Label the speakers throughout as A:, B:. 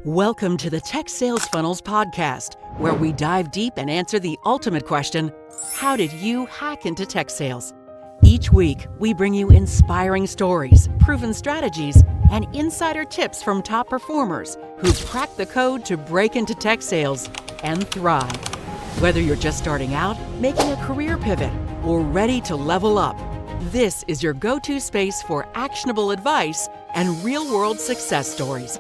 A: Welcome to the Tech Sales Funnels podcast, where we dive deep and answer the ultimate question, how did you hack into tech sales? Each week, we bring you inspiring stories, proven strategies, and insider tips from top performers who've cracked the code to break into tech sales and thrive. Whether you're just starting out, making a career pivot, or ready to level up, this is your go-to space for actionable advice and real-world success stories.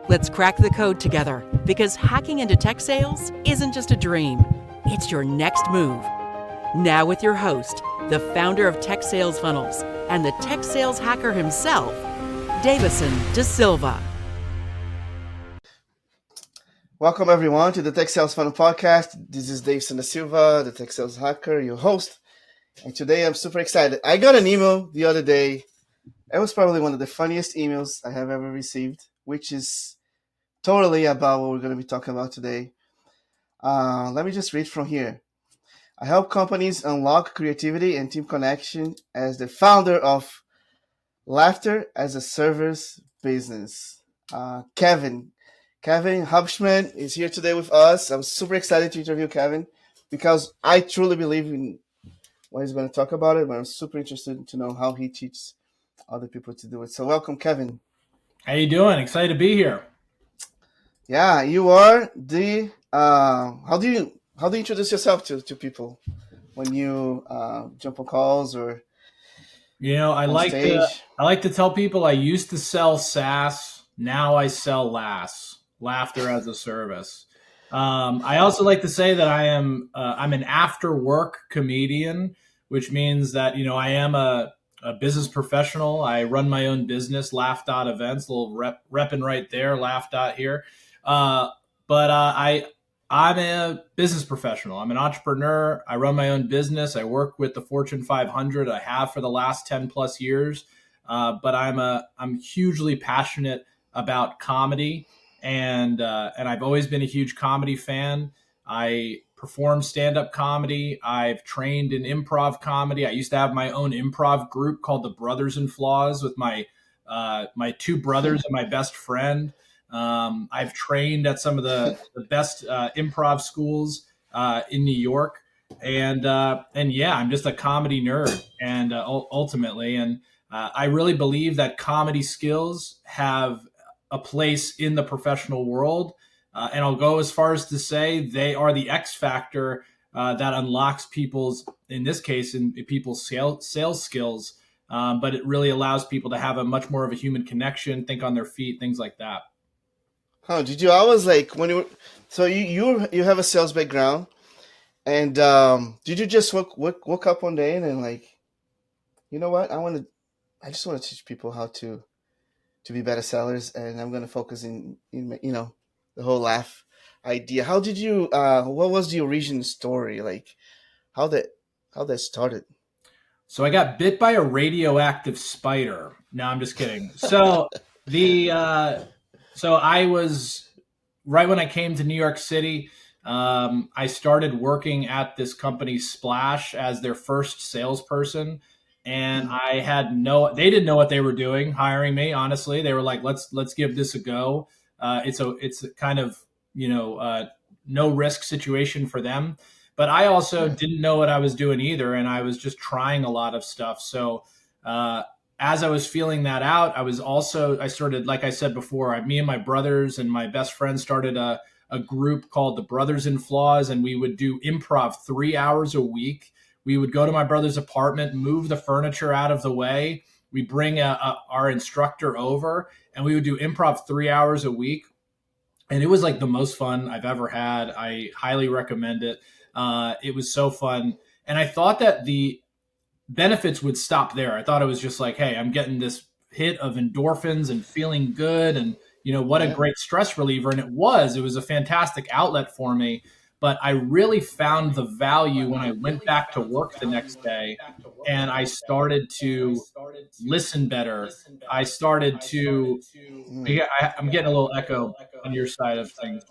A: Let's crack the code together, because hacking into tech sales isn't just a dream, it's your next move. Now with your host, the founder of Tech Sales Funnels and the tech sales hacker himself, Dayvisson DaSilva.
B: Welcome everyone to the Tech Sales Funnel podcast. This is Dayvisson DaSilva, the tech sales hacker, your host. And today I'm super excited. I got an email the other day. It was probably one of the funniest emails I have ever received, which is totally about what we're going to be talking about today. Let me just read from here. I help companies unlock creativity and team connection as the founder of Laughter as a Service business. Kevin Hubschmann is here today with us. I'm super excited to interview Kevin because I truly believe in what he's going to talk about it, but I'm super interested to know how he teaches other people to do it. So welcome, Kevin.
C: How you doing? Excited to be here.
B: Yeah, you are the how do you introduce yourself to people when you jump on calls or
C: I like to tell people I used to sell SaaS, now I sell laughter as a service. I also like to say that I'm an after work comedian, which means that I am a business professional. I run my own business, Laugh Events, a little repping right there, Laugh here. I'm a business professional. I'm an entrepreneur. I run my own business. I work with the Fortune 500. I have for the last 10 plus years. But I'm hugely passionate about comedy, and I've always been a huge comedy fan. I perform stand-up comedy. I've trained in improv comedy. I used to have my own improv group called the Brothers in Flaws with my two brothers and my best friend. I've trained at some of the best improv schools in New York, and yeah, I'm just a comedy nerd, and ultimately, and I really believe that comedy skills have a place in the professional world, and I'll go as far as to say they are the X factor that unlocks in people's sales skills, but it really allows people to have a much more of a human connection, think on their feet, things like that.
B: Huh? Did you always like when you were, so you have a sales background, and did you just woke up one day and then like, you know what, I just want to teach people how to be better sellers, and I'm going to focus in the whole laugh idea. How did you what was the origin story, like how that started?
C: So I got bit by a radioactive spider. No, I'm just kidding. So so I was right when I came to New York City. I started working at this company Splash as their first salesperson, and they didn't know what they were doing hiring me. Honestly, they were like, let's give this a go. It's a kind of no risk situation for them. But I also didn't know what I was doing either, and I was just trying a lot of stuff. So as I was feeling that out, I started, like I said before, me and my brothers and my best friend started a group called the Brothers in Flaws, and we would do improv 3 hours a week. We would go to my brother's apartment, move the furniture out of the way. We bring our instructor over, and we would do improv 3 hours a week. And it was like the most fun I've ever had. I highly recommend it. It was so fun. And I thought that the benefits would stop there. I thought it was just like, hey, I'm getting this hit of endorphins and feeling good. And, what a great stress reliever. And it was a fantastic outlet for me. But I really found the value when I went back to work the next day, and I started to listen better. I started to, I'm getting a little echo on your side of things.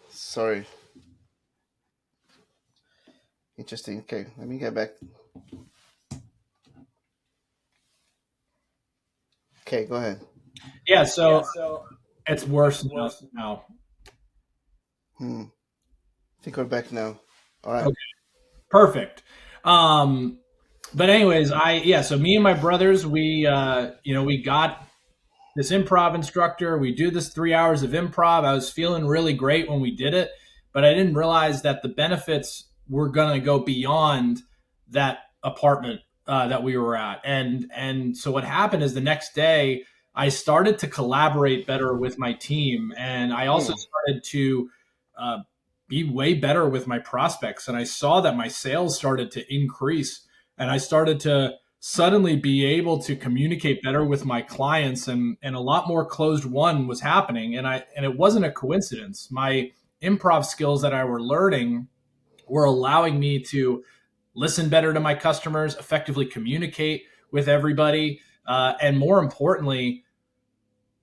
B: Sorry. Interesting. Okay, let me get back. Okay, go ahead.
C: Yeah, so It's worse now.
B: I think we're back now. All right.
C: Okay, perfect. Um, but anyways, so me and my brothers, we got this improv instructor. We do this 3 hours of improv. I was feeling really great when we did it, but I didn't realize that the benefits were going to go beyond that apartment that we were at. And so what happened is the next day I started to collaborate better with my team, and I also
B: Hmm.
C: started to uh, be way better with my prospects. And I saw that my sales started to increase, and I started to suddenly be able to communicate better with my clients, and a lot more closed one was happening, and it wasn't a coincidence. My improv skills that I were learning were allowing me to listen better to my customers, effectively communicate with everybody, and more importantly,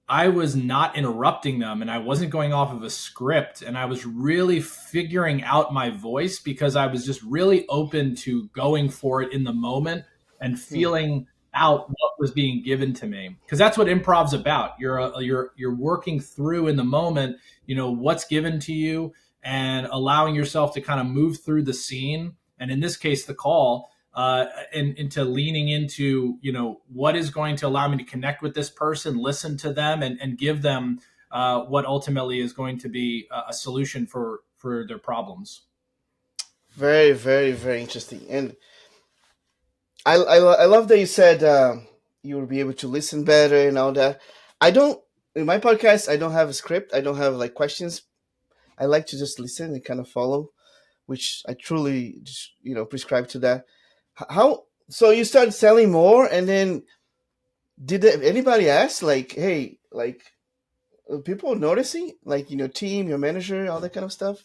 C: I was not interrupting them and I wasn't going off of a script, and I was really figuring out my voice because I was just really open to going for it in the moment and
B: Hmm.
C: feeling out what was being given to me, because that's what improv's about. You're working through in the moment, what's given to you, and allowing yourself to kind of move through the scene, and in this case the call, and into leaning into what is going to allow me to connect with this person, listen to them, and give them what ultimately is going to be a solution for their problems.
B: Very, very, very interesting. And I love that you said you will be able to listen better and all that. I don't, in my podcast, I don't have a script. I don't have like questions. I like to just listen and kind of follow, which I truly just, prescribe to that. How, so you started selling more, and then did anybody ask, like, hey, like, people noticing, like, team, your manager, all that kind of stuff?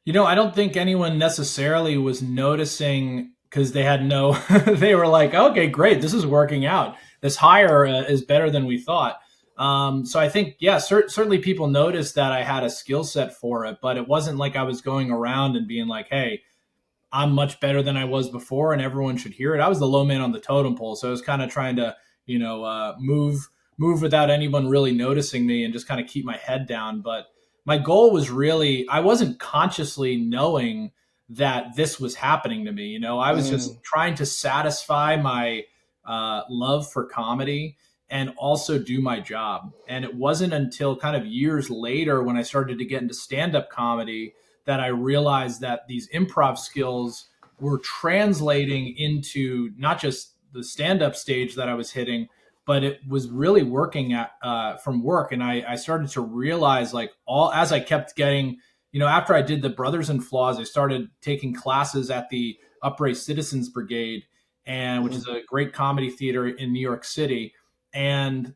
C: I don't think anyone necessarily was noticing because they had no, they were like, okay, great, this is working out. This hire is better than we thought. So I think, yeah, certainly people noticed that I had a skill set for it, but it wasn't like I was going around and being like, hey, I'm much better than I was before, and everyone should hear it. I was the low man on the totem pole, so I was kind of trying to, move without anyone really noticing me, and just kind of keep my head down. But my goal was really, I wasn't consciously knowing that this was happening to me. I was
B: Mm,
C: just trying to satisfy my love for comedy and also do my job. And it wasn't until kind of years later when I started to get into stand up comedy that I realized that these improv skills were translating into not just the stand up stage that I was hitting, but it was really working at from work. And I started to realize, like, all as I kept getting, after I did the Brothers and Flaws, I started taking classes at the Upright Citizens Brigade, and which is
B: mm,
C: a great comedy theater in New York City. And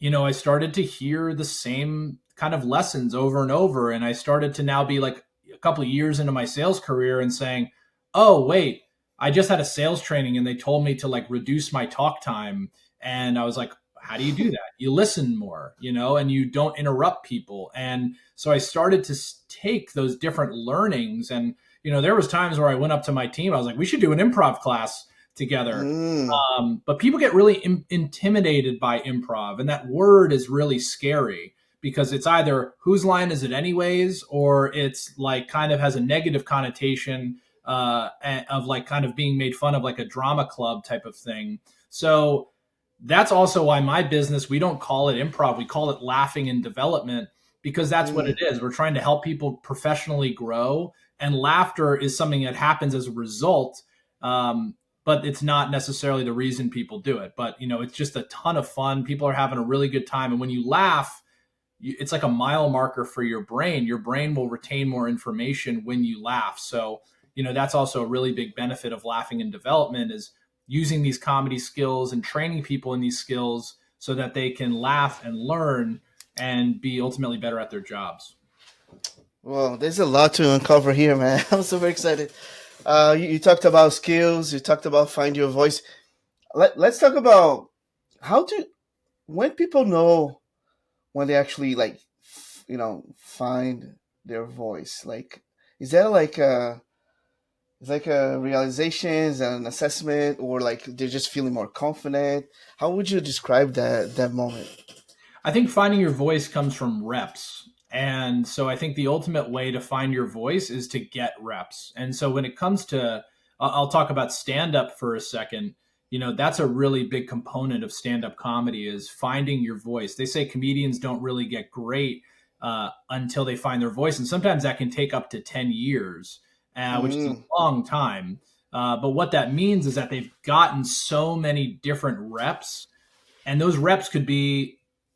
C: I started to hear the same kind of lessons over and over, and I started to now be like a couple of years into my sales career and saying, "Oh, wait, I just had a sales training and they told me to like reduce my talk time." And I was like, "How do you do that? You listen more, and you don't interrupt people." And so I started to take those different learnings, and there was times where I went up to my team, I was like, "We should do an improv class together."
B: mm,
C: But people get really intimidated by improv, and that word is really scary because it's either whose line is it anyways, or it's like kind of has a negative connotation of like kind of being made fun of, like a drama club type of thing. So that's also why my business, we don't call it improv, we call it laughing in development, because that's what it
B: mm.
C: is. We're trying to help people professionally grow, and laughter is something that happens as a result. Um, but it's not necessarily the reason people do it. But it's just a ton of fun. People are having a really good time, and when you laugh, it's like a mile marker for your brain. Your brain will retain more information when you laugh. So, that's also a really big benefit of laughing in development, is using these comedy skills and training people in these skills so that they can laugh and learn and be ultimately better at their jobs.
B: Well, there's a lot to uncover here, man. I'm super excited. You talked about skills. You talked about find your voice. Let's talk about how to, when people know when they actually, like, find their voice. Like, is that like a, it's like a realization, an assessment, or like they're just feeling more confident? How would you describe that moment?
C: I think finding your voice comes from reps. And so I think the ultimate way to find your voice is to get reps. And so when it comes to, I'll talk about stand up for a second. That's a really big component of stand up comedy is finding your voice. They say comedians don't really get great until they find their voice. And sometimes that can take up to 10 years, which is a
B: Mm,
C: long time. But what that means is that they've gotten so many different reps, and those reps could be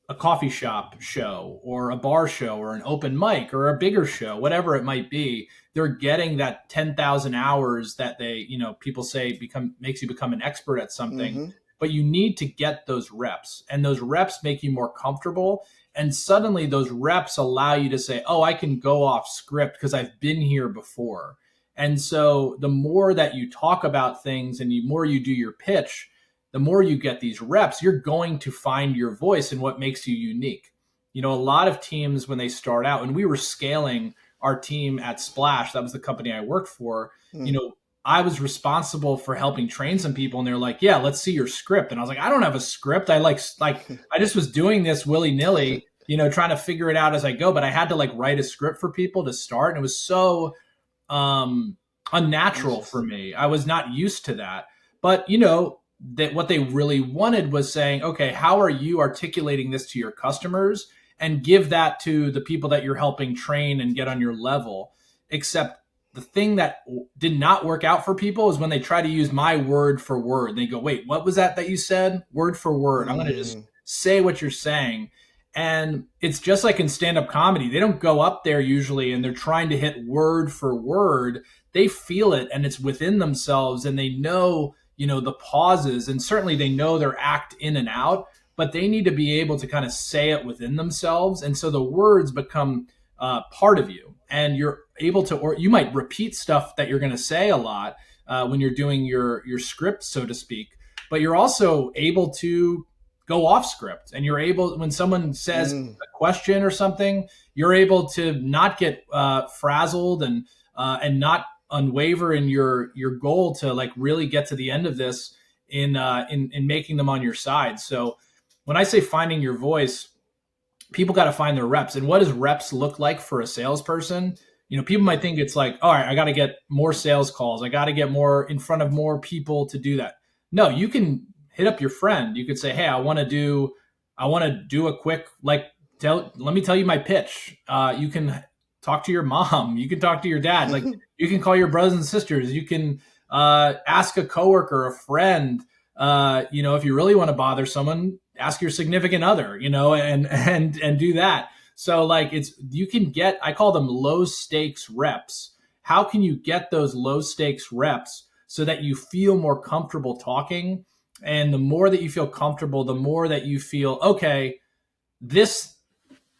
C: a coffee shop show or a bar show or an open mic or a bigger show, whatever it might be. They're getting that 10,000 hours that people say makes you become an expert at something.
B: mm-hmm.
C: But you need to get those reps, and those reps make you more comfortable. And suddenly those reps allow you to say, oh, I can go off script because I've been here before. And so the more that you talk about things and the more you do your pitch, the more you get these reps, you're going to find your voice and what makes you unique. A lot of teams, when they start out, and we were scaling our team at Splash, that was the company I worked for,
B: Mm.
C: I was responsible for helping train some people, and they're like, yeah, let's see your script. And I was like, I don't have a script. I I just was doing this willy nilly, trying to figure it out as I go. But I had to write a script for people to start. And it was so unnatural for me. I was not used to that. But, that what they really wanted was saying, okay, how are you articulating this to your customers, and give that to the people that you're helping train and get on your level. Except the thing that did not work out for people is when they try to use my word for word. They go, wait, what was that you said? Word for word. I'm going to just say what you're saying. And it's just like in stand-up comedy. They don't go up there usually and they're trying to hit word for word. They feel it and it's within themselves, and they know the pauses, and certainly they know their act in and out, but they need to be able to kind of say it within themselves. And so the words become part of you, and you're able to, or you might repeat stuff that you're going to say a lot when you're doing your script, so to speak, but you're also able to go off script, and you're able, when someone says a question or something, you're able to not get frazzled and not unwaver in your goal to really get to the end of this in making them on your side. So when I say finding your voice, people got to find their reps. And what does reps look like for a salesperson? People might think it's like, all right, I got to get more sales calls. I got to get more in front of more people to do that. No, you can hit up your friend. You could say, hey, I want to do a quick, let me tell you my pitch. You can talk to your mom. You can talk to your dad. You can call your brothers and sisters. You can ask a coworker, a friend. If you really want to bother someone, ask your significant other. And do that. So you can get, I call them low stakes reps. How can you get those low stakes reps so that you feel more comfortable talking? And the more that you feel comfortable, the more that you feel, okay, this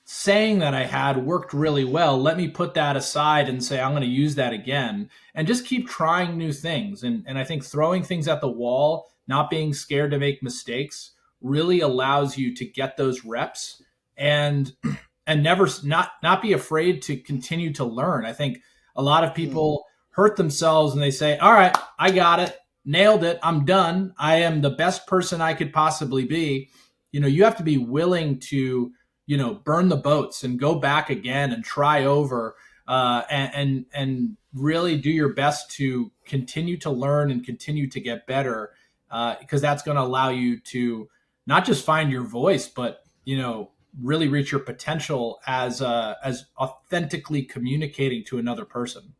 C: saying that I had worked really well. Let me put that aside and say, I'm going to use that again, and just keep trying new things. And I think throwing things at the wall, not being scared to make mistakes, really allows you to get those reps and never not be afraid to continue to learn. I think a lot of people hurt themselves and they say, all right, I got it, nailed it, I'm done, I am the best person I could possibly be. You have to be willing to burn the boats and go back again and try over, and really do your best to continue to learn and continue to get better, because that's going to allow you to not just find your voice, but really reach your potential as authentically communicating to another person.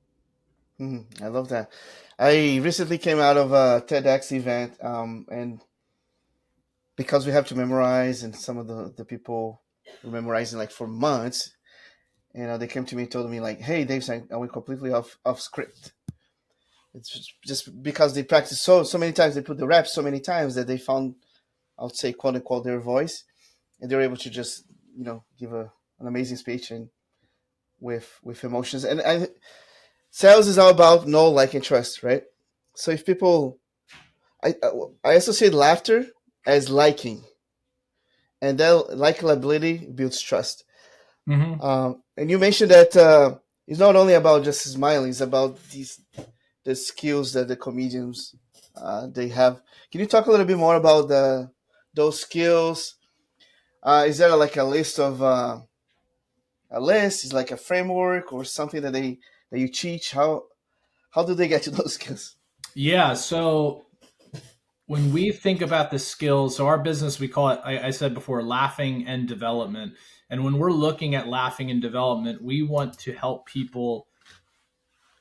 B: I love that. I recently came out of a TEDx event, and because we have to memorize, and some of the people were memorizing for months, they came to me and told me hey, Dave, I went completely off script. It's just because they practiced so many times, they put the reps so many times that they found, I would say, quote unquote, their voice, and they're able to just give an amazing speech and with emotions. And sales is all about know, like, and trust, right? So if people, I associate laughter as liking, and that likability builds trust.
C: Mm-hmm.
B: And you mentioned that it's not only about just smiling; it's about the skills that the comedians they have. Can you talk a little bit more about those skills? Is there like a list of a list? Is like a framework or something that you teach? How do they get to those skills?
C: Yeah. So when we think about the skills, so our business, we call it, I said before, laughing and development. And when we're looking at laughing and development, we want to help people,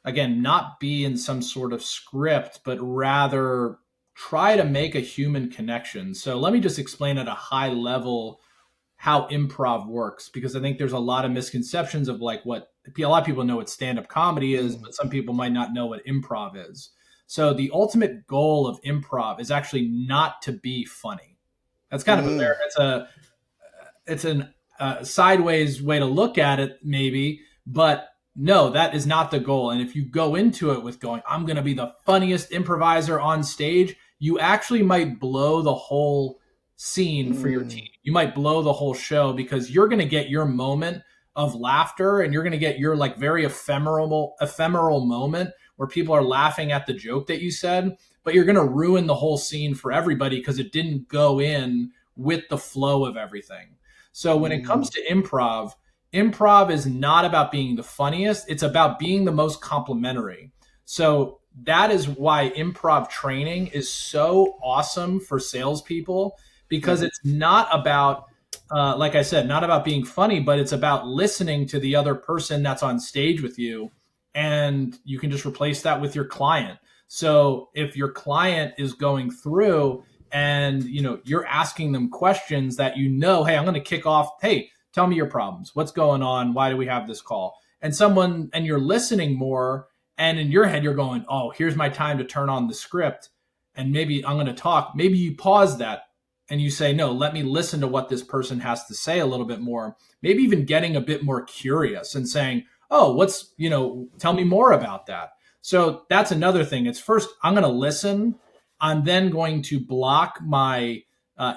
C: again, not be in some sort of script, but rather try to make a human connection. So let me just explain at a high level how improv works, because I think there's a lot of misconceptions of like what a lot of people know what stand-up comedy is, but some people might not know what improv is. So the ultimate goal of improv is actually not to be funny. That's kind of
B: Mm,
C: it's an sideways way to look at it, maybe, but no, that is not the goal. And if you go into it with going, I'm going to be the funniest improviser on stage, you actually might blow the whole scene for your team.
B: mm,
C: You might blow the whole show because you're going to get your moment of laughter, and you're going to get your like very ephemeral moment where people are laughing at the joke that you said, but you're going to ruin the whole scene for everybody because it didn't go in with the flow of everything. So when it comes
B: mm,
C: to improv, improv is not about being the funniest, it's about being the most complimentary. So that is why improv training is so awesome for salespeople, because
B: mm,
C: it's not about, like I said, not about being funny, but it's about listening to the other person that's on stage with you. And you can just replace that with your client. So if your client is going through and you're asking them questions that hey, I'm going to kick off, hey, tell me your problems, what's going on, why do we have this call, and you're listening more, and in your head you're going, oh, here's my time to turn on the script, and maybe I'm going to talk, maybe you pause that and you say, no, let me listen to what this person has to say a little bit more, maybe even getting a bit more curious and saying, oh, tell me more about that. So that's another thing. It's first, I'm going to listen. I'm then going to block uh,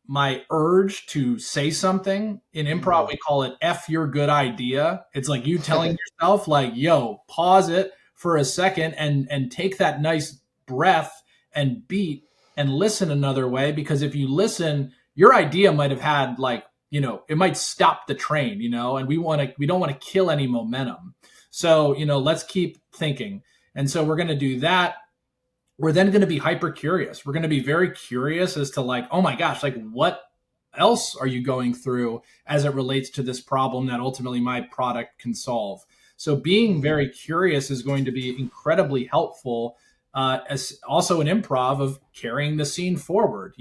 C: my urge to say something. In improv,
B: mm.
C: we call it F your good idea. It's like you telling yourself, like, yo, pause it for a second and take that nice breath and beat and listen another way. Because if you listen, your idea might have had like, it might stop the train, and we don't want to kill any momentum. So, let's keep thinking. And so we're going to do that. We're then going to be hyper curious. We're going to be very curious as to like, oh my gosh, like what else are you going through as it relates to this problem that ultimately my product can solve? So being
B: Mhm.
C: very curious is going to be incredibly helpful, as also an improv of carrying the scene forward,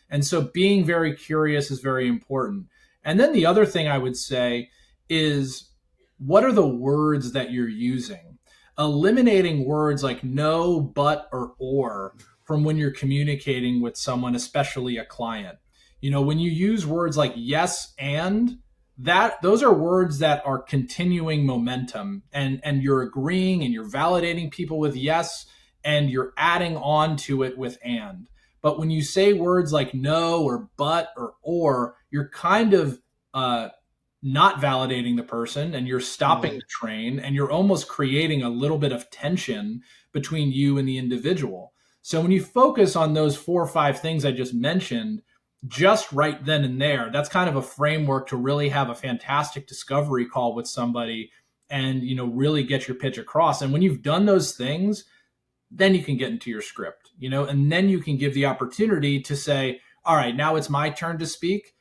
C: And so being very curious is very important. And then the other thing I would say is, what are the words that you're using? Eliminating words like no, but, or from when you're communicating with someone, especially a client. When you use words like yes and, that those are words that are continuing momentum, and you're agreeing and you're validating people with yes, and you're adding on to it with and. But when you say words like no or but or, you're kind of not validating the person, and you're stopping
B: Mm,
C: the train, and you're almost creating a little bit of tension between you and the individual. So when you focus on those 4 or 5 things I just mentioned, just right then and there, that's kind of a framework to really have a fantastic discovery call with somebody, and really get your pitch across. And when you've done those things, then you can get into your script, and then you can give the opportunity to say, all right, now it's my turn to speak.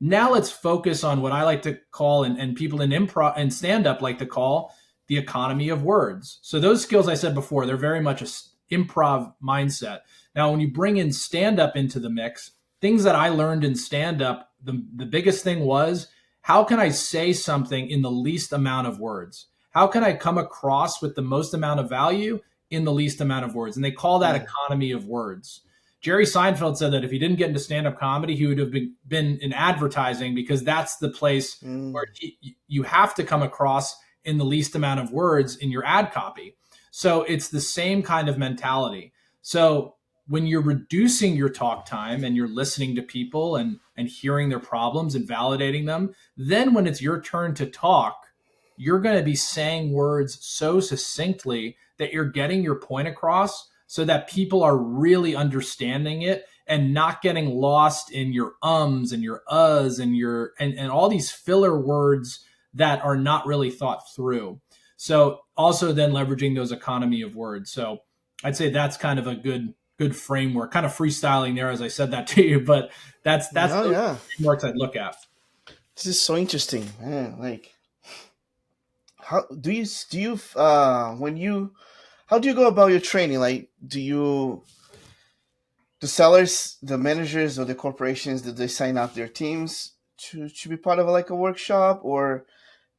C: Now let's focus on what I like to call, and people in improv and stand up like to call, the economy of words. So those skills I said before, they're very much a improv mindset. Now, when you bring in stand up into the mix, things that I learned in stand up, the biggest thing was, how can I say something in the least amount of words? How can I come across with the most amount of value in the least amount of words? And they call that
B: mm,
C: economy of words. Jerry Seinfeld said that if he didn't get into stand-up comedy, he would have been in advertising, because that's the place where
B: mm,
C: you have to come across in the least amount of words in your ad copy. So it's the same kind of mentality. So when you're reducing your talk time and you're listening to people and hearing their problems and validating them, then when it's your turn to talk, you're going to be saying words so succinctly that you're getting your point across, so that people are really understanding it, and not getting lost in your ums and your uhs and and all these filler words that are not really thought through. So also then leveraging those economy of words. So I'd say that's kind of a good framework, kind of freestyling there as I said that to you, but that's
B: Oh
C: those
B: yeah,
C: frameworks I'd look at.
B: this is so interesting, man. Like, how do you when you how do you go about your training? Like, the sellers, the managers, or the corporations, did they sign up their teams to be part of like a workshop, or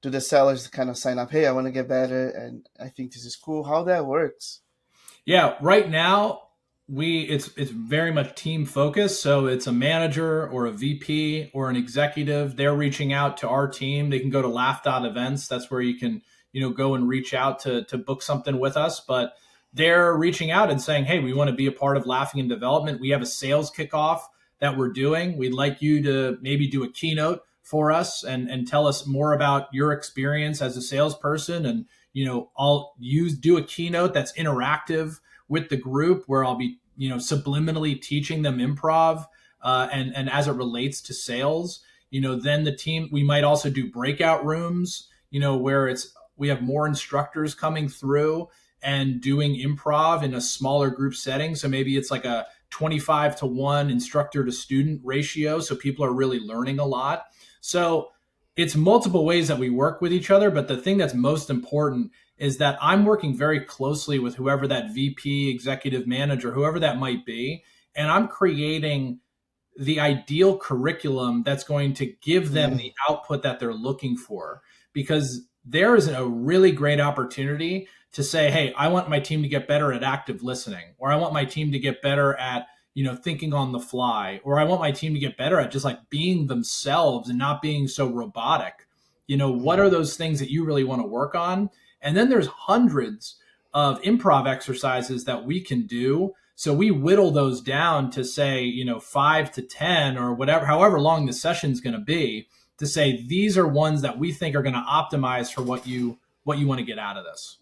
B: do the sellers kind of sign up? Hey, I want to get better, and I think this is cool. How that works?
C: Yeah, right now it's very much team focused. So it's a manager or a VP or an executive. They're reaching out to our team. They can go to laugh.events. That's where you can, go and reach out to book something with us. But they're reaching out and saying, hey, we want to be a part of Laughing in Development. We have a sales kickoff that we're doing. We'd like you to maybe do a keynote for us and tell us more about your experience as a salesperson. And I'll do a keynote that's interactive with the group where I'll be, subliminally teaching them improv and as it relates to sales. Then the team, we might also do breakout rooms, where we have more instructors coming through and doing improv in a smaller group setting. So maybe it's like a 25-1 instructor to student ratio. So people are really learning a lot. So it's multiple ways that we work with each other. But the thing that's most important is that I'm working very closely with whoever that VP, executive manager, whoever that might be. And I'm creating the ideal curriculum that's going to give them the output that they're looking for. Because there is a really great opportunity to say, hey, I want my team to get better at active listening, or I want my team to get better at thinking on the fly, or I want my team to get better at just like being themselves and not being so robotic. What are those things that you really want to work on? And then there's hundreds of improv exercises that we can do. So we whittle those down to say, 5 to 10 or whatever, however long the session's going to be, to say these are ones that we think are going to optimize for what you want to get out of this.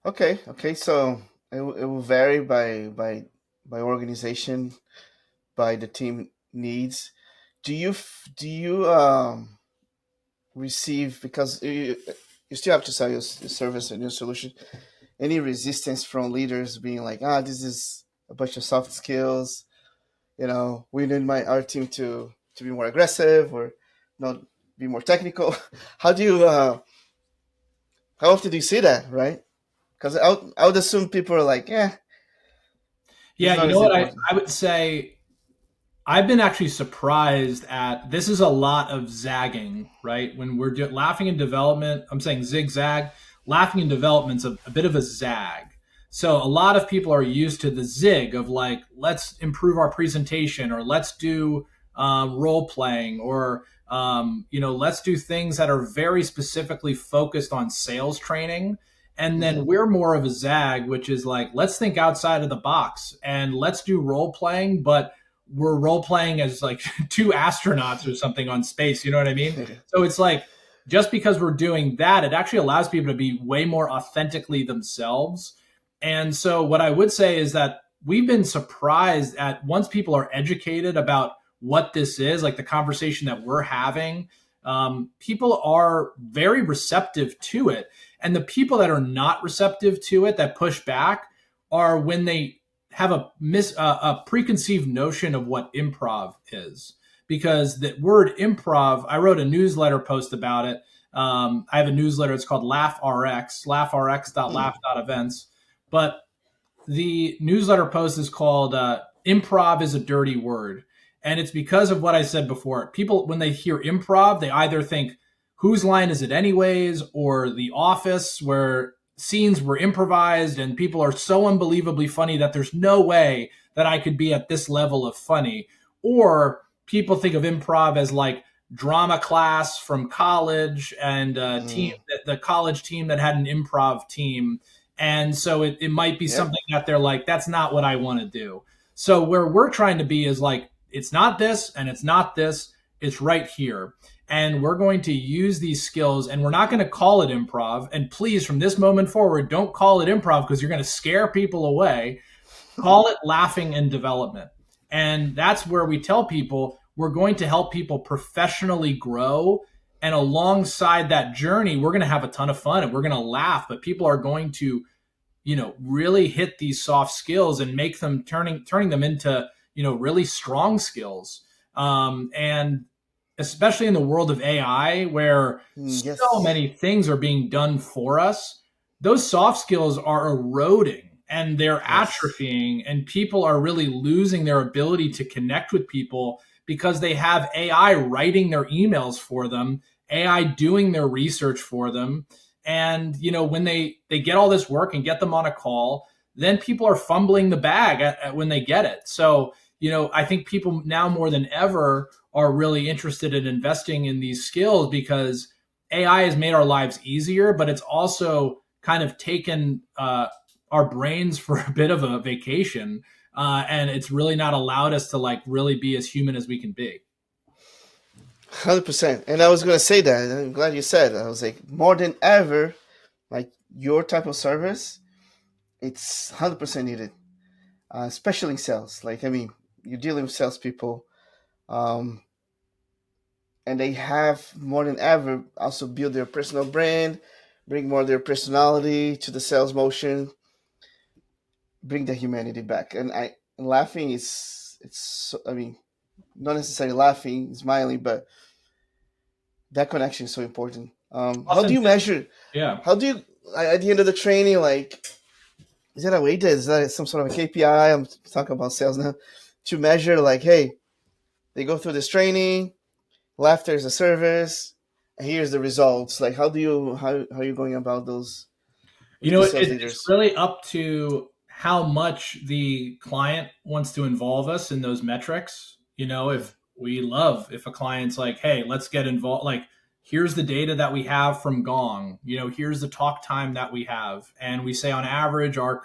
B: Okay. So it will vary by organization, by the team needs. Do you receive, because you still have to sell your service and your solution, any resistance from leaders being like, this is a bunch of soft skills, we need our team to be more aggressive or not be more technical? How do you how often do you see that, right? Because I would assume people are like,
C: yeah, what I would say, I've been actually surprised at, this is a lot of zagging, right? When we're laughing in development, I'm saying zigzag. Laughing in development's a bit of a zag. So a lot of people are used to the zig of like, let's improve our presentation, or let's do role playing, or let's do things that are very specifically focused on sales training. And then we're more of a zag, which is like, let's think outside of the box and let's do role playing, but we're role playing as like two astronauts or something on space. You know what I mean? So it's like, just because we're doing that, it actually allows people to be way more authentically themselves. And so what I would say is that we've been surprised at, once people are educated about what this is, like the conversation that we're having, people are very receptive to it. And the people that are not receptive to it, that push back, are when they have a preconceived notion of what improv is. Because the word improv, I wrote a newsletter post about it. I have a newsletter. It's called LaughRx, laughrx.laugh.events. But the newsletter post is called Improv is a Dirty Word. And it's because of what I said before. People, when they hear improv, they either think, whose line is it anyways? Or The Office, where scenes were improvised and people are so unbelievably funny that there's no way that I could be at this level of funny. Or people think of improv as like drama class from college and team, the college team that had an improv team. And so it might be something that they're like, that's not what I want to do. So where we're trying to be is like, it's not this and it's not this, it's right here. And we're going to use these skills, and we're not going to call it improv. And please, from this moment forward, don't call it improv, because you're going to scare people away. Call it laughing and development. And that's where we tell people we're going to help people professionally grow. And alongside that journey, we're going to have a ton of fun and we're going to laugh, but people are going to, really hit these soft skills and make them turning them into, really strong skills. And especially in the world of AI, where so
B: Yes.
C: many things are being done for us, those soft skills are eroding and they're
B: Yes.
C: atrophying, and people are really losing their ability to connect with people because they have AI writing their emails for them, AI doing their research for them. And when they get all this work and get them on a call, then people are fumbling the bag when they get it. So I think people now more than ever are really interested in investing in these skills because AI has made our lives easier, but it's also kind of taken our brains for a bit of a vacation, and it's really not allowed us to like really be as human as we can be.
B: 100%. And I was going to say that. And I'm glad you said. I was like, more than ever, like your type of service, it's 100% needed, especially in sales. Like, I mean, you're dealing with salespeople, um, and they have more than ever also build their personal brand, bring more of their personality to the sales motion, bring the humanity back. And laughing is, I mean, not necessarily laughing, smiling, but that connection is so important. How do you
C: Authenticity.
B: measure?
C: Yeah.
B: How do you at the end of the training, like, is that a way to, is that some sort of a KPI? I'm talking about sales now, to measure like, hey, they go through this training, laughter is a service, and here's the results. Like, how are you going about those with the sales
C: It's
B: leaders?
C: really up to how much the client wants to involve us in those metrics. If a client's like, hey, let's get involved, like, here's the data that we have from Gong, here's the talk time that we have. And we say on average, our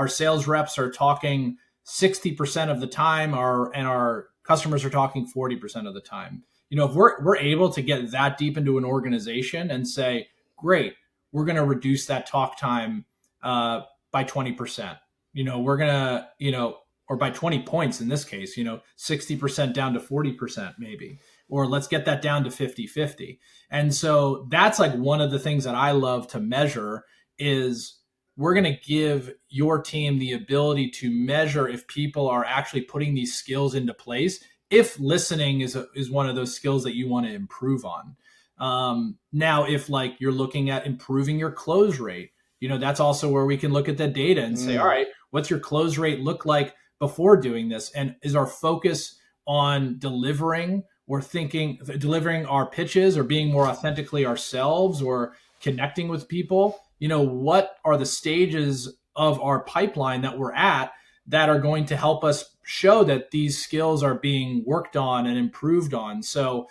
C: sales reps are talking 60% of the time, and our customers are talking 40% of the time. If we're able to get that deep into an organization and say, great, we're going to reduce that talk time uh, by 20%. We're going to, or by 20 points in this case, 60% down to 40% maybe, or let's get that down to 50-50. And so that's like one of the things that I love to measure is we're going to give your team the ability to measure if people are actually putting these skills into place, if listening is one of those skills that you want to improve on. Now, if like you're looking at improving your close rate, that's also where we can look at the data and say, all
B: Mm,
C: right, what's your close rate look like before doing this? And is our focus on delivering our pitches or being more authentically ourselves or connecting with people? What are the stages of our pipeline that we're at that are going to help us show that these skills are being worked on and improved on? So,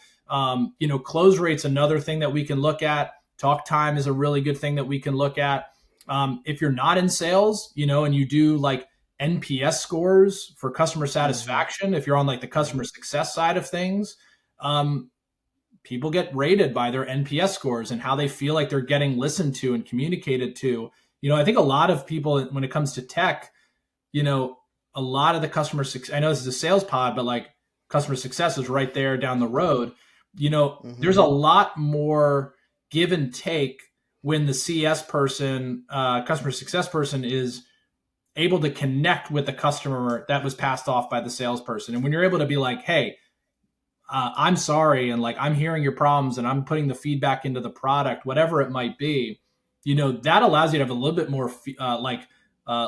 C: close rate's another thing that we can look at. Talk time is a really good thing that we can look at. If you're not in sales, and you do like NPS scores for customer
B: mm-hmm,
C: satisfaction, if you're on like the customer success side of things, um, people get rated by their NPS scores and how they feel like they're getting listened to and communicated to. I think a lot of people, when it comes to tech, you know, a lot of the customer success, I know this is a sales pod, but like customer success is right there down the road.
B: mm-hmm,
C: There's a lot more give and take when the CS person, customer success person, is able to connect with the customer that was passed off by the salesperson. And when you're able to be like, hey, I'm sorry, and like I'm hearing your problems and I'm putting the feedback into the product, whatever it might be, that allows you to have a little bit more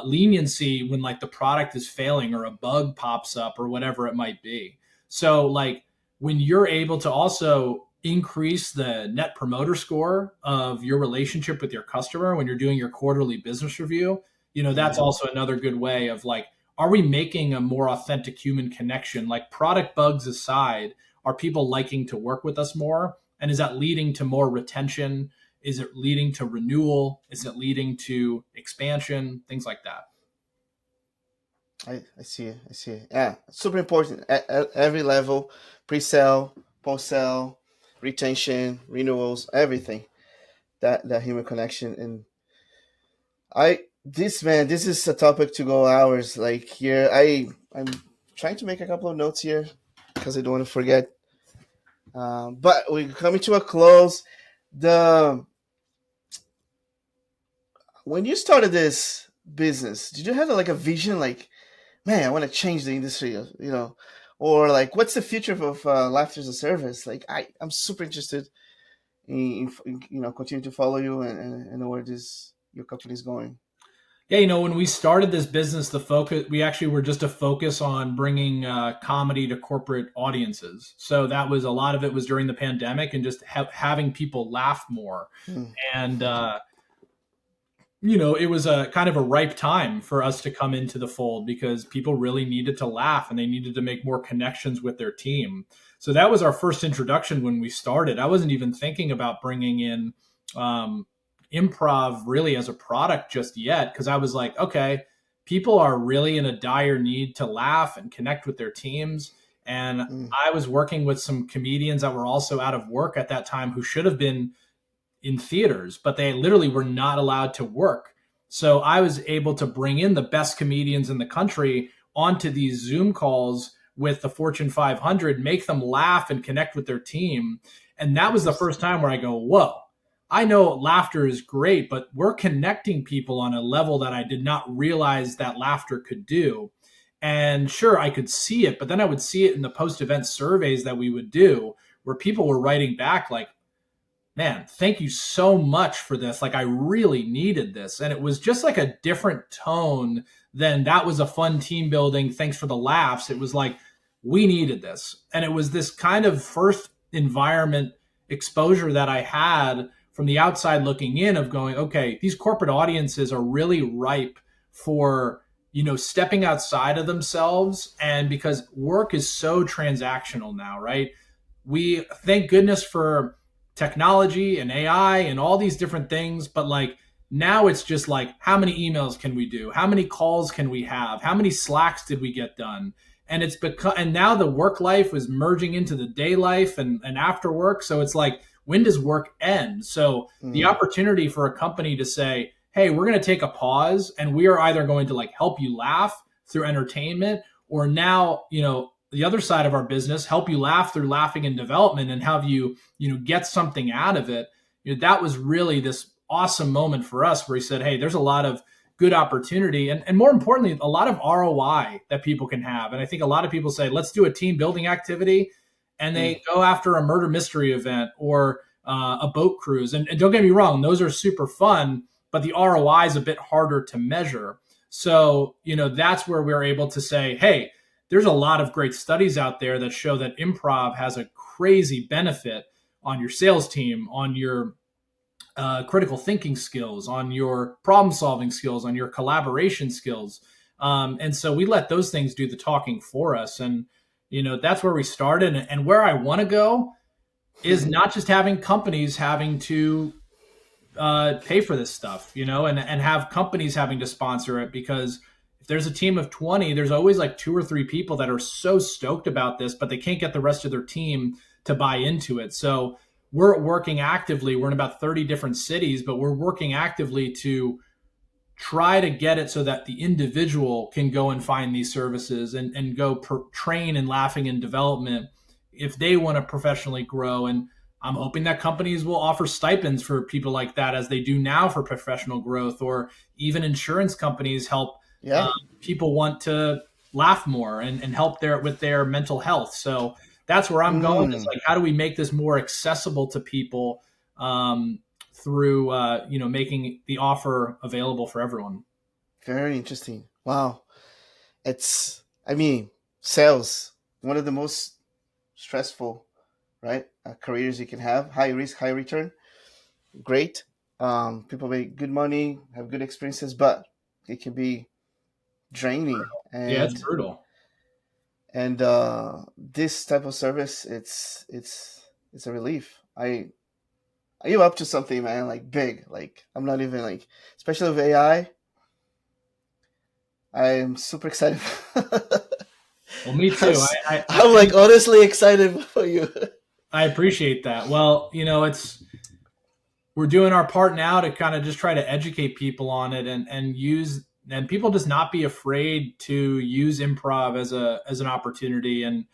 C: leniency when like the product is failing or a bug pops up or whatever it might be. So like when you're able to also increase the net promoter score of your relationship with your customer when you're doing your quarterly business review, that's
B: mm-hmm.
C: also another good way of like, are we making a more authentic human connection? Like product bugs aside, are people liking to work with us more? And is that leading to more retention? Is it leading to renewal? Is it leading to expansion? Things like that.
B: I see it. I see it. Yeah, super important at every level, pre-sale, post-sale, retention, renewals, everything. That human connection. And I this is a topic to go hours. Like here, I'm trying to make a couple of notes here because I don't want to forget. But we're coming to a close. The When you started this business, did you have like a vision, like, man, I want to change the industry, or like, what's the future of laughter as a service? Like, I'm super interested in continue to follow you and know where this your company is going.
C: Yeah, when we started this business, we actually were just a focus on bringing comedy to corporate audiences. So that was a lot of it was during the pandemic and just having people laugh more.
B: Hmm.
C: And it was a kind of a ripe time for us to come into the fold because people really needed to laugh and they needed to make more connections with their team. So that was our first introduction when we started. I wasn't even thinking about bringing in um, improv really as a product just yet because I was like, okay, people are really in a dire need to laugh and connect with their teams. And
B: Hmm.
C: I was working with some comedians that were also out of work at that time who should have been in theaters, but they literally were not allowed to work. So I was able to bring in the best comedians in the country onto these Zoom calls with the Fortune 500, make them laugh and connect with their team. And that was the first time where I go, whoa, I know laughter is great, but we're connecting people on a level that I did not realize that laughter could do. And sure, I could see it, but then I would see it in the post event surveys that we would do where people were writing back like, man, thank you so much for this. Like, I really needed this. And it was just like a different tone than that was a fun team building. Thanks for the laughs. It was like, we needed this. And it was this kind of first environment exposure that I had from the outside looking in of going, okay, these corporate audiences are really ripe for, stepping outside of themselves. And because work is so transactional now, right? We thank goodness for technology and AI and all these different things, but like now it's just like how many emails can we do? How many calls can we have? How many Slacks did we get done? And it's because and now the work life is merging into the day life and after work. So it's like when does work end? So the
B: Hmm.
C: opportunity for a company to say, hey, we're going to take a pause and we are either going to like help you laugh through entertainment or now, the other side of our business, help you laugh through laughing and development and have you, get something out of it. That was really this awesome moment for us where he said, hey, there's a lot of good opportunity and more importantly, a lot of ROI that people can have. And I think a lot of people say, let's do a team building activity. And
B: Hmm.
C: they go after a murder mystery event or a boat cruise. And don't get me wrong, those are super fun, but the ROI is a bit harder to measure. So, that's where we're able to say, hey, there's a lot of great studies out there that show that improv has a crazy benefit on your sales team, on your critical thinking skills, on your problem solving skills, on your collaboration skills. And so we let those things do the talking for us. And, that's where we started. And where I want to go is not just having companies having to pay for this stuff, and have companies having to sponsor it because if there's a team of 20, there's always like two or three people that are so stoked about this, but they can't get the rest of their team to buy into it. So we're working actively. We're in about 30 different cities, but we're working actively to try to get it so that the individual can go and find these services and go train in laughing and development if they want to professionally grow. And I'm hoping that companies will offer stipends for people like that as they do now for professional growth, or even insurance companies help
B: Yeah.
C: people want to laugh more and help with their mental health. So that's where I'm going is
B: Mm.
C: like, how do we make this more accessible to people? Through making the offer available for everyone.
B: Very interesting. Wow. I mean, sales, one of the most stressful, right? Careers you can have. High risk, high return. Great. People make good money, have good experiences, but it can be draining.
C: Yeah, it's brutal.
B: And this type of service, it's a relief. Are you up to something, man? Like big. Like I'm not even like, especially with AI. I'm super excited.
C: Well, me too.
B: I'm like honestly excited for you.
C: I appreciate that. Well, we're doing our part now to kind of just try to educate people on it and people just not be afraid to use improv as an opportunity. And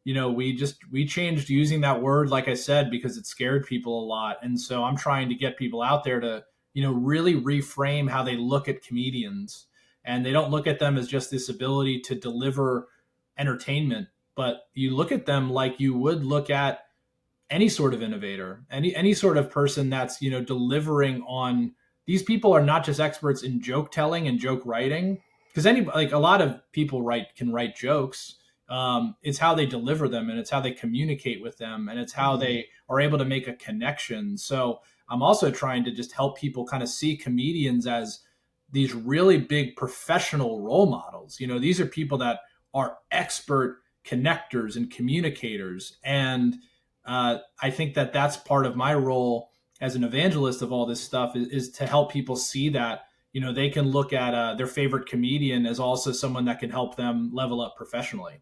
C: we changed using that word, like I said, because it scared people a lot. And so I'm trying to get people out there to, really reframe how they look at comedians. And they don't look at them as just this ability to deliver entertainment, but you look at them like you would look at any sort of innovator, any sort of person that's, delivering on. These people are not just experts in joke telling and joke writing, because a lot of people can write jokes. It's how they deliver them, and it's how they communicate with them, and it's how they are able to make a connection. So I'm also trying to just help people kind of see comedians as these really big professional role models. These are people that are expert connectors and communicators. And I think that that's part of my role as an evangelist of all this stuff is to help people see that, they can look at their favorite comedian as also someone that can help them level up professionally.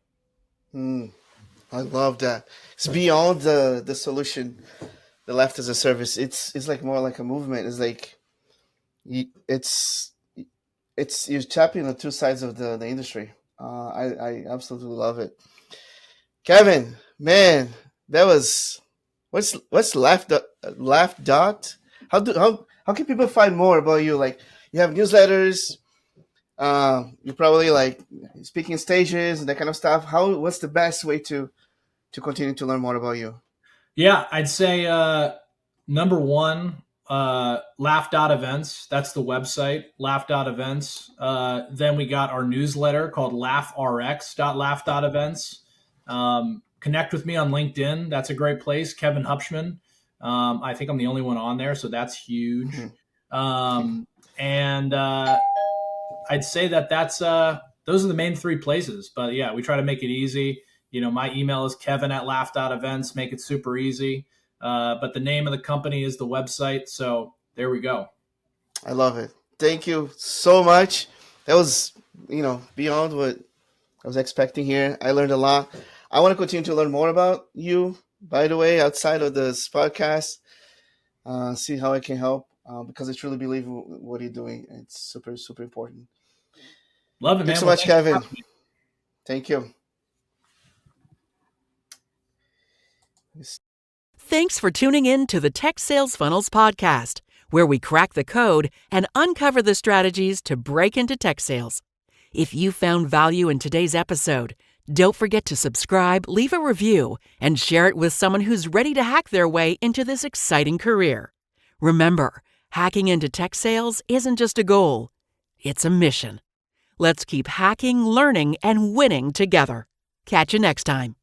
B: I love that. It's beyond the solution, the left as a service. It's like more like a movement. It's like it's you're tapping the two sides of the industry. I absolutely love it. Kevin, man, that was what's Laugh Dot? How can people find more about you? Like, you have newsletters, you're probably like speaking stages and that kind of stuff. What's the best way to continue to learn more about you?
C: Yeah, I'd say number one, Laugh.events. That's the website, Laugh.events. Then we got our newsletter called LaughRx.Laugh.events. Connect with me on LinkedIn. That's a great place. Kevin Hubschmann. I think I'm the only one on there, so that's huge. And I'd say that's those are the main three places. But yeah, we try to make it easy. My email is kevin@laugh.events. Make it super easy. But the name of the company is the website. So there we go.
B: I love it. Thank you so much. That was, beyond what I was expecting here. I learned a lot. I want to continue to learn more about you, by the way, outside of this podcast. See how I can help, because I truly believe what you're doing. It's super, super important.
C: Love it, man.
B: Thanks so much, Kevin. Thank you.
A: Thanks for tuning in to the Tech Sales Funnels podcast, where we crack the code and uncover the strategies to break into tech sales. If you found value in today's episode, don't forget to subscribe, leave a review, and share it with someone who's ready to hack their way into this exciting career. Remember, hacking into tech sales isn't just a goal, it's a mission. Let's keep hacking, learning, and winning together. Catch you next time.